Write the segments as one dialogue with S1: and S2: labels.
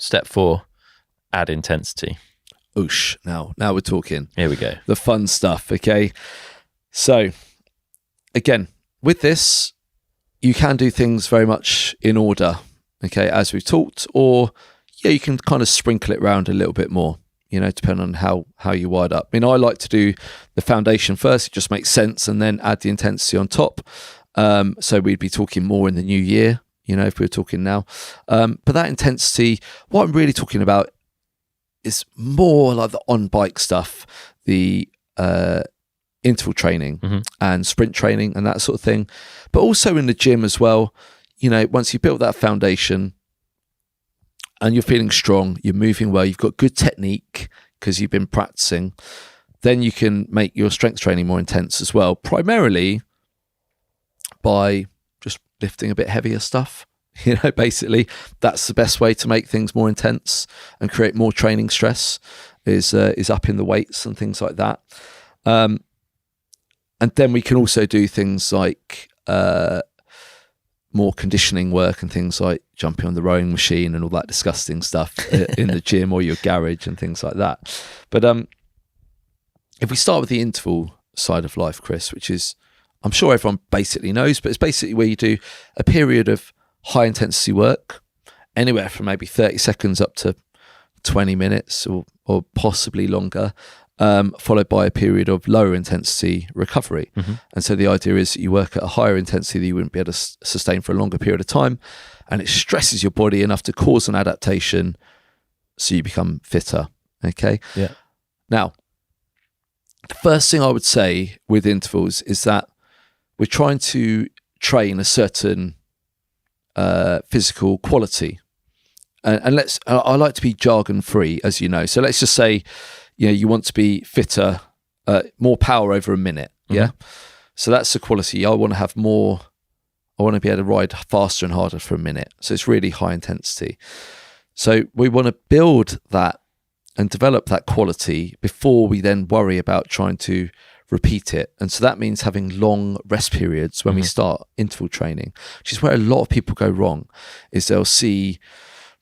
S1: Step 4, add intensity.
S2: Oosh. Now we're talking.
S1: Here we go.
S2: The fun stuff. Okay. So again, with this, you can do things very much in order. Okay. As we've talked, or you can kind of sprinkle it around a little bit more, depending on how you wired up. I mean, I like to do the foundation first. It just makes sense, and then add the intensity on top. So we'd be talking more in the new year, if we were talking now. But that intensity, what I'm really talking about is more like the on-bike stuff, the interval training and sprint training and that sort of thing. But also in the gym as well, once you've built that foundation and you're feeling strong, you're moving well, you've got good technique because you've been practicing, then you can make your strength training more intense as well, primarily by just lifting a bit heavier stuff. Basically that's the best way to make things more intense and create more training stress is upping the weights and things like that. And then we can also do things like more conditioning work and things like jumping on the rowing machine and all that disgusting stuff in the gym or your garage and things like that. But if we start with the interval side of life, Chris, which is, I'm sure everyone basically knows, but it's basically where you do a period of high intensity work, anywhere from maybe 30 seconds up to 20 minutes or possibly longer, followed by a period of lower intensity recovery. And so the idea is that you work at a higher intensity that you wouldn't be able to sustain for a longer period of time, and it stresses your body enough to cause an adaptation so you become fitter. Okay.
S1: Yeah.
S2: Now, the first thing I would say with intervals is that we're trying to train a certain physical quality, and I like to be jargon free, as you know. So let's just say, you want to be fitter, more power over a minute. Yeah. So that's the quality. I want to have more. I want to be able to ride faster and harder for a minute. So it's really high intensity. So we want to build that and develop that quality before we then worry about trying to repeat it. And so that means having long rest periods when we start interval training, which is where a lot of people go wrong, is they'll see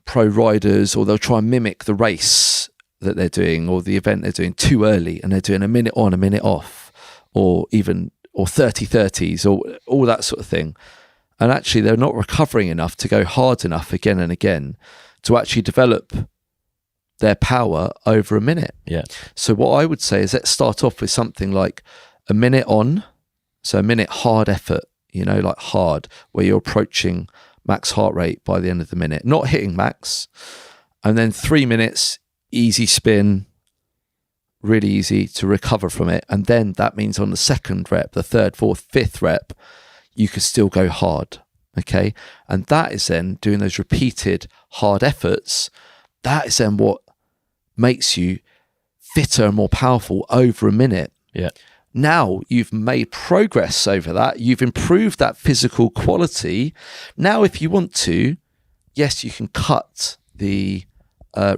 S2: pro riders or they'll try and mimic the race that they're doing or the event they're doing too early, and they're doing a minute on, a minute off, or 30-30s or all that sort of thing. And actually they're not recovering enough to go hard enough again and again to actually develop their power over a minute.
S1: Yeah.
S2: So what I would say is let's start off with something like a minute on, so a minute hard effort, like hard, where you're approaching max heart rate by the end of the minute, not hitting max, and then 3 minutes easy spin, really easy to recover from it. And then that means on the second rep, the third, fourth, fifth rep, you could still go hard. Okay. And that is then doing those repeated hard efforts. That is then what makes you fitter and more powerful over a minute.
S1: Yeah.
S2: Now you've made progress over that. You've improved that physical quality. Now, if you want to, yes, you can cut the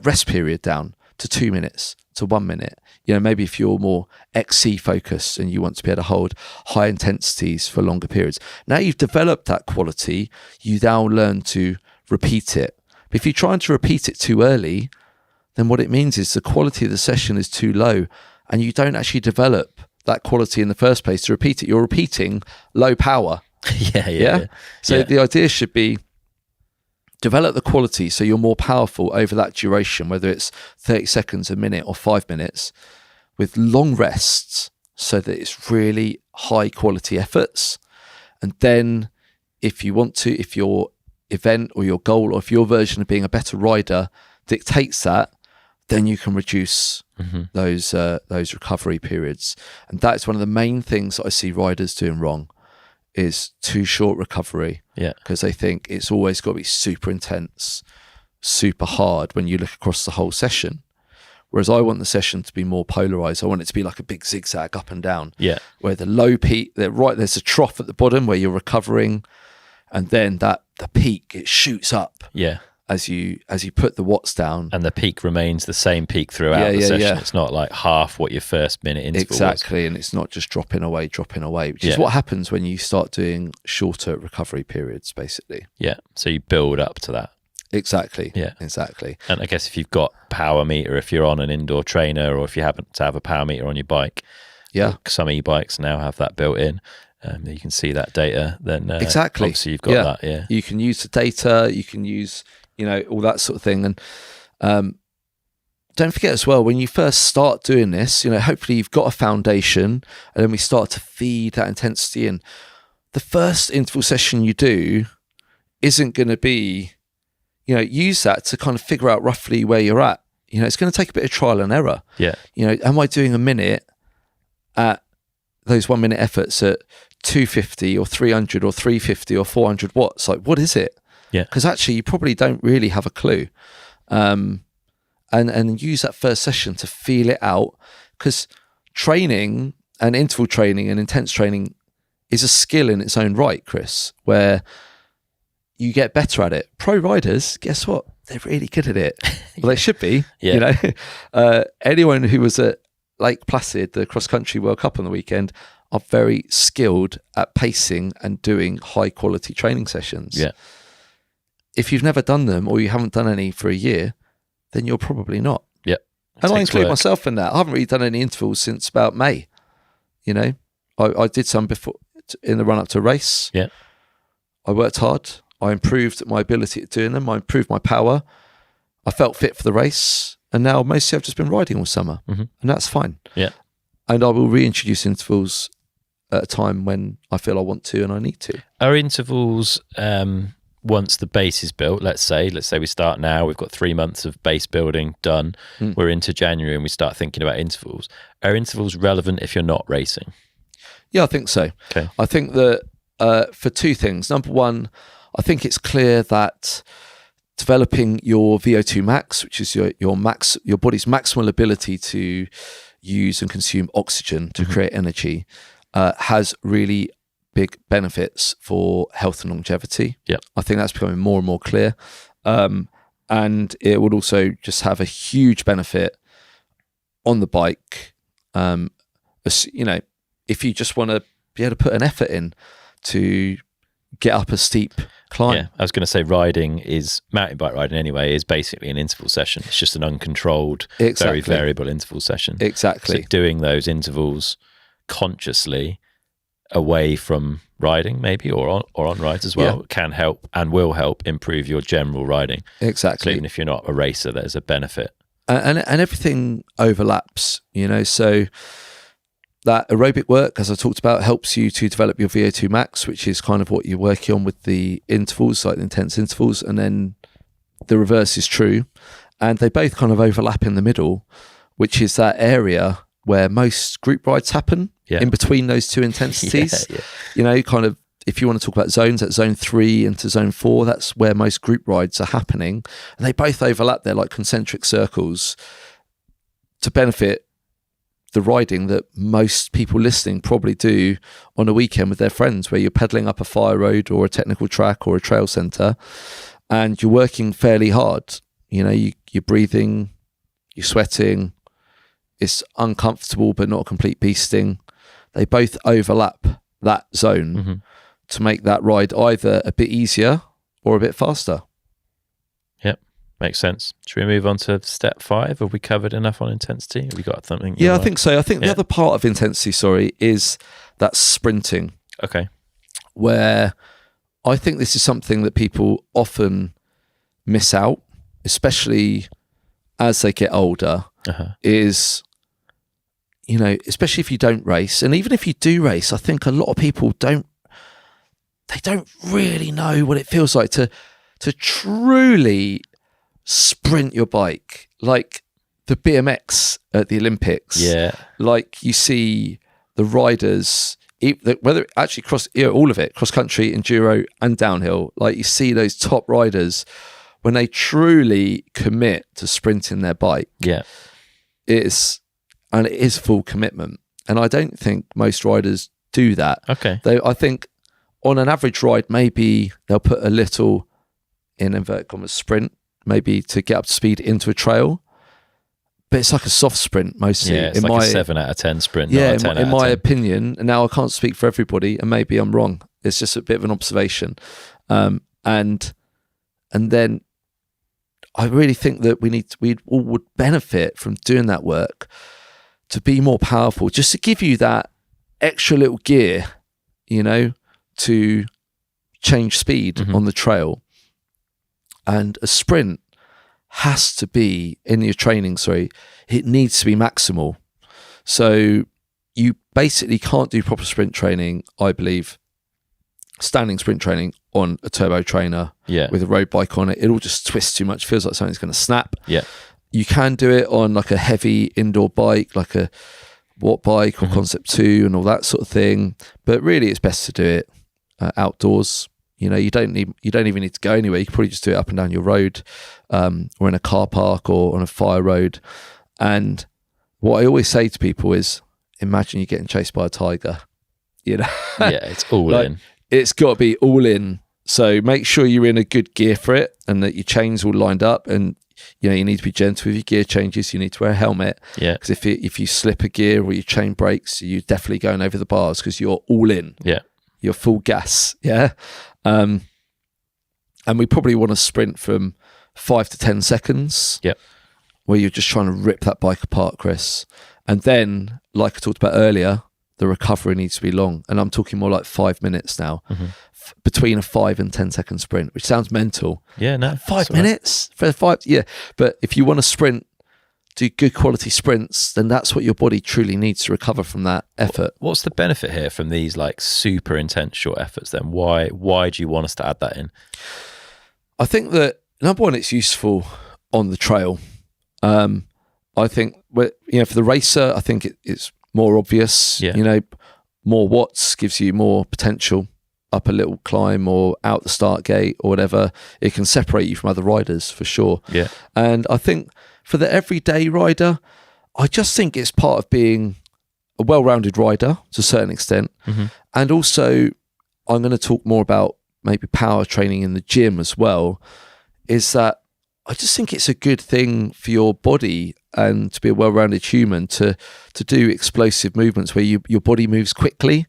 S2: rest period down to 2 minutes, to 1 minute. Maybe if you're more XC focused and you want to be able to hold high intensities for longer periods. Now you've developed that quality, you now learn to repeat it. But if you're trying to repeat it too early, then what it means is the quality of the session is too low and you don't actually develop that quality in the first place to repeat it. You're repeating low power.
S1: Yeah.
S2: So the idea should be develop the quality so you're more powerful over that duration, whether it's 30 seconds, a minute, or 5 minutes, with long rests so that it's really high quality efforts. And then if you want to, if your event or your goal or if your version of being a better rider dictates that, then you can reduce those recovery periods. And that's one of the main things that I see riders doing wrong, is too short recovery.
S1: Yeah.
S2: Because they think it's always got to be super intense, super hard when you look across the whole session. Whereas I want the session to be more polarized. I want it to be like a big zigzag up and down.
S1: Yeah.
S2: Where the low peak, there's a trough at the bottom where you're recovering, and then the peak, it shoots up.
S1: Yeah.
S2: As you put the watts down,
S1: and the peak remains the same peak throughout the session. It's not like half what your first minute interval
S2: exactly,
S1: was.
S2: And it's not just dropping away, which is what happens when you start doing shorter recovery periods, basically.
S1: Yeah, so you build up to that.
S2: Exactly.
S1: Yeah.
S2: Exactly.
S1: And I guess if you've got power meter, if you're on an indoor trainer, or if you happen to have a power meter on your bike, some e-bikes now have that built in. You can see that data. Then
S2: exactly.
S1: Obviously you've got that. Yeah.
S2: You can use the data. You can use all that sort of thing. And don't forget as well, when you first start doing this, hopefully you've got a foundation, and then we start to feed that intensity in. The first interval session you do isn't going to be, use that to kind of figure out roughly where you're at. It's going to take a bit of trial and error.
S1: Yeah.
S2: Am I doing a minute at those 1 minute efforts at 250 or 300 or 350 or 400 watts? Like, what is it?
S1: Yeah.
S2: Because actually you probably don't really have a clue. And use that first session to feel it out, because training and interval training and intense training is a skill in its own right, Chris, where you get better at it. Pro riders, guess what? They're really good at it. Well, they should be.
S1: Yeah.
S2: Anyone who was at Lake Placid, the cross-country World Cup on the weekend, are very skilled at pacing and doing high-quality training sessions.
S1: Yeah.
S2: If you've never done them, or you haven't done any for a year, then you're probably not.
S1: Yeah.
S2: And I include myself in that. I haven't really done any intervals since about May. I did some before in the run-up to a race.
S1: Yeah.
S2: I worked hard. I improved my ability at doing them. I improved my power. I felt fit for the race. And now mostly I've just been riding all summer.
S1: Mm-hmm.
S2: And that's fine.
S1: Yeah.
S2: And I will reintroduce intervals at a time when I feel I want to and I need to.
S1: Are intervals, once the base is built, let's say we start now, we've got 3 months of base building done, we're into January and we start thinking about intervals. Are intervals relevant if you're not racing?
S2: Yeah, I think so.
S1: Okay.
S2: I think that for two things. Number one, I think it's clear that developing your VO2 max, which is your body's maximal ability to use and consume oxygen to create energy, has really big benefits for health and longevity.
S1: Yeah,
S2: I think that's becoming more and more clear, and it would also just have a huge benefit on the bike. If you just want to be able to put an effort in to get up a steep climb.
S1: Yeah, I was going to say mountain bike riding anyway is basically an interval session. It's just an uncontrolled, very variable interval session.
S2: Exactly.
S1: So doing those intervals consciously away from riding, maybe, or on rides as well, can help and will help improve your general riding.
S2: Exactly.
S1: So even if you're not a racer, there's a benefit.
S2: And everything overlaps, so that aerobic work, as I talked about, helps you to develop your VO2 max, which is kind of what you're working on with the intervals, like the intense intervals, and then the reverse is true. And they both kind of overlap in the middle, which is that area where most group rides happen, in between those two intensities. Kind of, if you want to talk about zones, at zone 3 into zone 4, that's where most group rides are happening. And they both overlap. They're like concentric circles to benefit the riding that most people listening probably do on a weekend with their friends, where you're pedaling up a fire road or a technical track or a trail centre, and you're working fairly hard. You're breathing, you're sweating, it's uncomfortable but not a complete beasting. They both overlap that zone to make that ride either a bit easier or a bit faster.
S1: Makes sense. Should we move on to step 5? Have we covered enough on intensity? Have we got something?
S2: Yeah, I think so. I think the other part of intensity, is that sprinting.
S1: Okay.
S2: Where I think this is something that people often miss out, especially as they get older, is, especially if you don't race. And even if you do race, I think a lot of people don't really know what it feels like to truly sprint your bike, like the BMX at the Olympics.
S1: Yeah,
S2: like you see the riders, whether actually all of it, cross country, enduro, and downhill. Like you see those top riders when they truly commit to sprinting their bike.
S1: Yeah,
S2: it is full commitment, and I don't think most riders do that.
S1: Okay,
S2: I think on an average ride, maybe they'll put a little, in inverted commas, sprint, maybe to get up to speed into a trail, but it's like a soft sprint mostly.
S1: Yeah, it's like a 7 out of 10 sprint.
S2: Yeah,
S1: not a 10
S2: in
S1: out of
S2: my
S1: 10.
S2: opinion, and now I can't speak for everybody, and maybe I'm wrong. It's just a bit of an observation, and then I really think that we all would benefit from doing that work to be more powerful, just to give you that extra little gear, to change speed on the trail. And a sprint has to be in your training, it needs to be maximal. So you basically can't do proper sprint training, I believe, standing sprint training on a turbo trainer with a road bike on it. It'll just twist too much, feels like something's going to snap. You can do it on like a heavy indoor bike, like a watt bike or Concept 2 and all that sort of thing, but really it's best to do it outdoors. You don't even need to go anywhere. You can probably just do it up and down your road, or in a car park or on a fire road. And what I always say to people is, imagine you're getting chased by a tiger.
S1: It's all in.
S2: It's got to be all in. So make sure you're in a good gear for it, and that your chain's all lined up, and you need to be gentle with your gear changes. You need to wear a helmet, because if you slip a gear or your chain breaks, you're definitely going over the bars, because you're all in. You're full gas. And we probably want to sprint from 5 to 10 seconds. Where you're just trying to rip that bike apart, Chris. And then, like I talked about earlier, the recovery needs to be long. And I'm talking more like 5 minutes now, between a 5 and 10 second sprint, which sounds mental. 5 minutes for 5. But if you want to sprint, do good quality sprints, then that's what your body truly needs to recover from that effort.
S1: What's the benefit here from these like super intense short efforts then? Why do you want us to add that in?
S2: I think that, number one, it's useful on the trail. I think, for the racer, I think it's more obvious. More watts gives you more potential up a little climb or out the start gate or whatever. It can separate you from other riders for sure. And I think for the everyday rider, I just think it's part of being a well-rounded rider to a certain extent. And also, I'm going to talk more about maybe power training in the gym as well, is that I just think it's a good thing for your body and to be a well-rounded human to do explosive movements where your body moves quickly,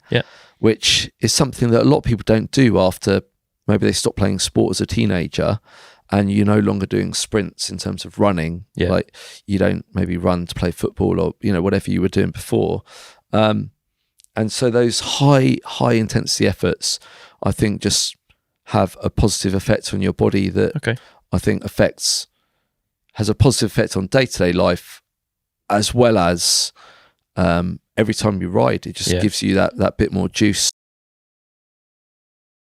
S2: which is something that a lot of people don't do after maybe they stop playing sport as a teenager, and you're no longer doing sprints in terms of running. Like you don't maybe run to play football or whatever you were doing before. And so those high intensity efforts, I think, just have a positive effect on your body that I think has a positive effect on day-to-day life, as well as every time you ride, it just gives you that bit more juice